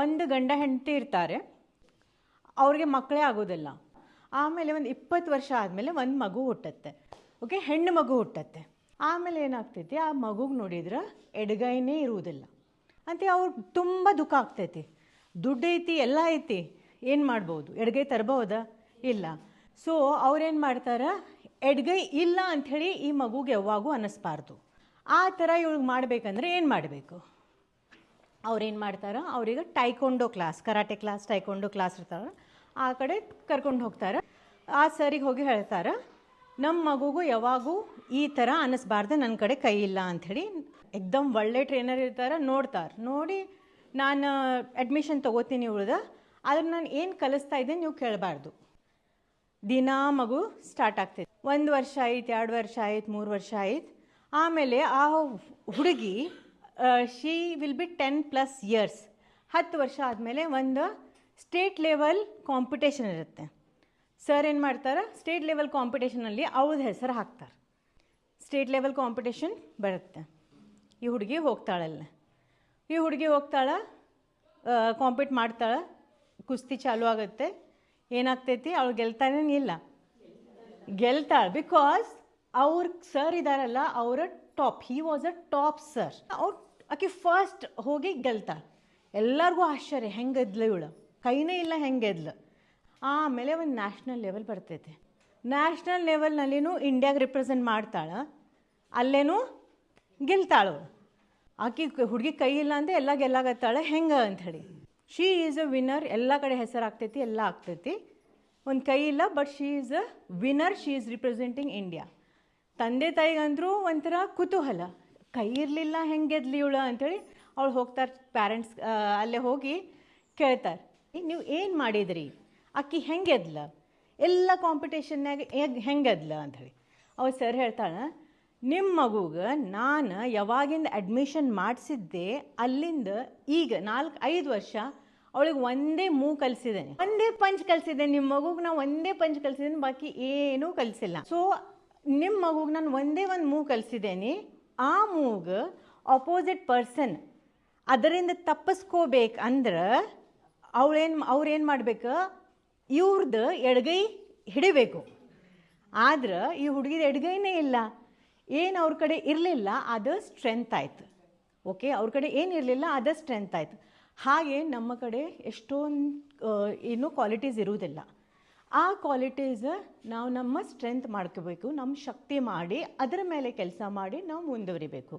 ಒಂದು ಗಂಡ ಹೆಂಡತಿ ಇರ್ತಾರೆ, ಅವ್ರಿಗೆ ಮಕ್ಕಳೇ ಆಗೋದಿಲ್ಲ. ಆಮೇಲೆ ಒಂದು 20 ವರ್ಷ ಆದಮೇಲೆ ಒಂದು ಮಗು ಹುಟ್ಟತ್ತೆ. ಓಕೆ, ಹೆಣ್ಣು ಮಗು ಹುಟ್ಟತ್ತೆ. ಆಮೇಲೆ ಏನಾಗ್ತೈತಿ, ಆ ಮಗುಗೆ ನೋಡಿದ್ರೆ ಎಡಗೈನೇ ಇರುವುದಿಲ್ಲ ಅಂತ ಅವ್ರಿಗೆ ತುಂಬ ದುಃಖ ಆಗ್ತೈತಿ. ದುಡ್ಡು ಐತಿ, ಎಲ್ಲ ಐತಿ, ಏನು ಮಾಡ್ಬೋದು, ಎಡಗೈ ತರಬಹುದಾ? ಇಲ್ಲ. ಸೊ ಅವ್ರೇನು ಮಾಡ್ತಾರೆ, ಎಡಗೈ ಇಲ್ಲ ಅಂಥೇಳಿ ಈ ಮಗುಗೆ ಯಾವಾಗೂ ಅನ್ನಿಸ್ಬಾರ್ದು. ಆ ಥರ ಇವ್ಳಿಗೆ ಮಾಡಬೇಕಂದ್ರೆ ಏನು ಮಾಡಬೇಕು? ಅವ್ರೇನು ಮಾಡ್ತಾರೆ, ಅವ್ರಿಗೆ ಟೈಕೊಂಡೋ ಕ್ಲಾಸ್, ಕರಾಟೆ ಕ್ಲಾಸ್, ಟೈಕೊಂಡೋ ಕ್ಲಾಸ್ ಇರ್ತಾರೆ, ಆ ಕಡೆ ಕರ್ಕೊಂಡು ಹೋಗ್ತಾರೆ. ಆ ಸರಿಗೆ ಹೋಗಿ ಹೇಳ್ತಾರೆ, ನಮ್ಮ ಮಗುಗೂ ಯಾವಾಗೂ ಈ ಥರ ಅನ್ನಿಸ್ಬಾರ್ದು, ನನ್ನ ಕಡೆ ಕೈ ಇಲ್ಲ ಅಂಥೇಳಿ. ಎಕ್ದಮ್ ಒಳ್ಳೆ ಟ್ರೈನರ್ ಇರ್ತಾರೆ, ನೋಡ್ತಾರೆ. ನೋಡಿ ನಾನು ಅಡ್ಮಿಷನ್ ತೊಗೋತೀನಿ ಇವಳ್ದು, ಆದ್ರೆ ನಾನು ಏನು ಕಲಿಸ್ತಾ ಇದ್ದೀನಿ ನೀವು ಕೇಳಬಾರ್ದು. ದಿನ ಮಗು ಸ್ಟಾರ್ಟ್ ಆಗ್ತೈತೆ. 1 ವರ್ಷ ಆಯ್ತು, 2 ವರ್ಷ ಆಯ್ತು, 3 ವರ್ಷ ಆಯ್ತು. ಆಮೇಲೆ ಆ ಹುಡುಗಿ ಶಿ ವಿಲ್ ಬಿ 10+ ಇಯರ್ಸ್. 10 ವರ್ಷ ಆದಮೇಲೆ ಒಂದು ಸ್ಟೇಟ್ ಲೆವೆಲ್ ಕಾಂಪಿಟೇಷನ್ ಇರುತ್ತೆ. ಸರ್ ಏನು ಮಾಡ್ತಾರೆ, ಸ್ಟೇಟ್ ಲೆವೆಲ್ ಕಾಂಪಿಟೇಷನಲ್ಲಿ ಅವ್ರದ್ದು ಹೆಸರು ಹಾಕ್ತಾರೆ. ಸ್ಟೇಟ್ ಲೆವೆಲ್ ಕಾಂಪಿಟೇಷನ್ ಬರುತ್ತೆ. ಈ ಹುಡುಗಿ ಹೋಗ್ತಾಳಲ್ಲ, ಈ ಹುಡುಗಿ ಹೋಗ್ತಾಳೆ, ಕಾಂಪೀಟ್ ಮಾಡ್ತಾಳೆ, ಕುಸ್ತಿ ಚಾಲು ಆಗುತ್ತೆ. ಏನಾಗ್ತೈತಿ, ಅವಳು ಗೆಲ್ತಾನೇ ಇಲ್ಲ, ಗೆಲ್ತಾಳೆ. ಬಿಕಾಸ್ ಅವ್ರ ಸರ್ ಇದ್ದಾರಲ್ಲ, ಅವರ top, he was a top sir. ಅವ್ರು ಆಕೆ ಫಸ್ಟ್ ಹೋಗಿ ಗೆಲ್ತಾಳೆ. ಎಲ್ಲರಿಗೂ ಆಶ್ಚರ್ಯ, ಹೆಂಗೆ ಗೆದ್ಲು ಇವಳು, ಕೈನೇ ಇಲ್ಲ, ಹೆಂಗೆ ಗೆದ್ಲು. ಆಮೇಲೆ ಒಂದು ನ್ಯಾಷನಲ್ ಲೆವೆಲ್ ಬರ್ತೈತೆ. ನ್ಯಾಷನಲ್ ಲೆವೆಲ್ನಲ್ಲಿನೂ ಇಂಡಿಯಾಗೆ ರಿಪ್ರೆಸೆಂಟ್ ಮಾಡ್ತಾಳೆ, ಅಲ್ಲೇನೂ ಗೆಲ್ತಾಳು. ಆಕೆ ಹುಡುಗಿ ಕೈ ಇಲ್ಲ ಅಂತ ಎಲ್ಲ ಗೆಲ್ಲಾಗತ್ತಾಳೆ, ಹೆಂಗೆ ಅಂಥೇಳಿ. ಶೀ ಈಸ್ ಅ ವಿನ್ನರ್, ಎಲ್ಲ ಕಡೆ ಹೆಸರು ಆಗ್ತೈತಿ, ಎಲ್ಲ ಆಗ್ತೈತಿ. ಒಂದು ಕೈ ಇಲ್ಲ, but she is a winner, she is representing India. ತಂದೆ ತಾಯಿಗಂದ್ರೂ ಒಂಥರ ಕುತೂಹಲ, ಕೈ ಇರಲಿಲ್ಲ, ಹೆಂಗೆ ಗೆದ್ಲಿ ಇವಳು ಅಂಥೇಳಿ. ಅವಳು ಹೋಗ್ತಾರೆ, ಪ್ಯಾರೆಂಟ್ಸ್ ಅಲ್ಲೇ ಹೋಗಿ ಕೇಳ್ತಾರೆ, ನೀವು ಏನು ಮಾಡಿದ್ರಿ, ಆಕೆ ಹೆಂಗೆ ಗೆದ್ಲ, ಎಲ್ಲ ಕಾಂಪಿಟೇಷನ್ನಾಗ ಹೆಂಗೆ ಗೆದ್ಲ ಅಂಥೇಳಿ. ಅವ್ರು ಸರ್ ಹೇಳ್ತಾಳೆ, ನಿಮ್ಮ ಮಗುಗೆ ನಾನು ಯಾವಾಗಿಂದ ಅಡ್ಮಿಷನ್ ಮಾಡಿಸಿದ್ದೆ ಅಲ್ಲಿಂದ ಈಗ 4-5 ವರ್ಷ ಅವಳಿಗೆ ಒಂದೇ ಮೂವ್ ಕಲಿಸಿದ್ದೇನೆ, ಒಂದೇ ಪಂಚ್ ಕಲಿಸಿದ್ದೇನೆ. ನಿಮ್ಮ ಮಗುಗೆ ನಾನು ಒಂದೇ ಪಂಚ್ ಕಲಿಸಿದ್ದೇನೆ, ಬಾಕಿ ಏನೂ ಕಲಿಸಿಲ್ಲ. ಸೊ ನಿಮ್ಮ ಮಗುಗೆ ನಾನು ಒಂದೇ ಒಂದು ಮೂವ್ ಕಲಿಸಿದ್ದೇನೆ. ಆ ಮೂವ್ಗೆ ಅಪೋಸಿಟ್ ಪರ್ಸನ್ ಅದರಿಂದ ತಪ್ಪಿಸ್ಕೋಬೇಕು ಅಂದ್ರೆ ಅವ್ರೇನು ಮಾಡಬೇಕು, ಇವ್ರದ್ದು ಎಡಗೈ ಹಿಡಿಬೇಕು. ಆದ್ರೆ ಈ ಹುಡುಗಿದ ಎಡಗೈನೇ ಇಲ್ಲ, ಏನು ಅವ್ರ ಕಡೆ ಇರಲಿಲ್ಲ, ಅದು ಸ್ಟ್ರೆಂತ್ ಆಯಿತು. ಓಕೆ, ಅವ್ರ ಕಡೆ ಏನಿರಲಿಲ್ಲ, ಅದು ಸ್ಟ್ರೆಂತ್ ಆಯಿತು. ಹಾಗೆ ನಮ್ಮ ಕಡೆ ಎಷ್ಟೊಂದು ಏನೂ ಕ್ವಾಲಿಟೀಸ್ ಇರುವುದಿಲ್ಲ. ಆ ಕ್ವಾಲಿಟೀಸ್ ನಾವು ನಮ್ಮ ಸ್ಟ್ರೆಂತ್ ಮಾಡ್ಕೋಬೇಕು, ನಮ್ಮ ಶಕ್ತಿ ಮಾಡಿ ಅದರ ಮೇಲೆ ಕೆಲಸ ಮಾಡಿ ನಾವು ಮುಂದುವರಿಬೇಕು.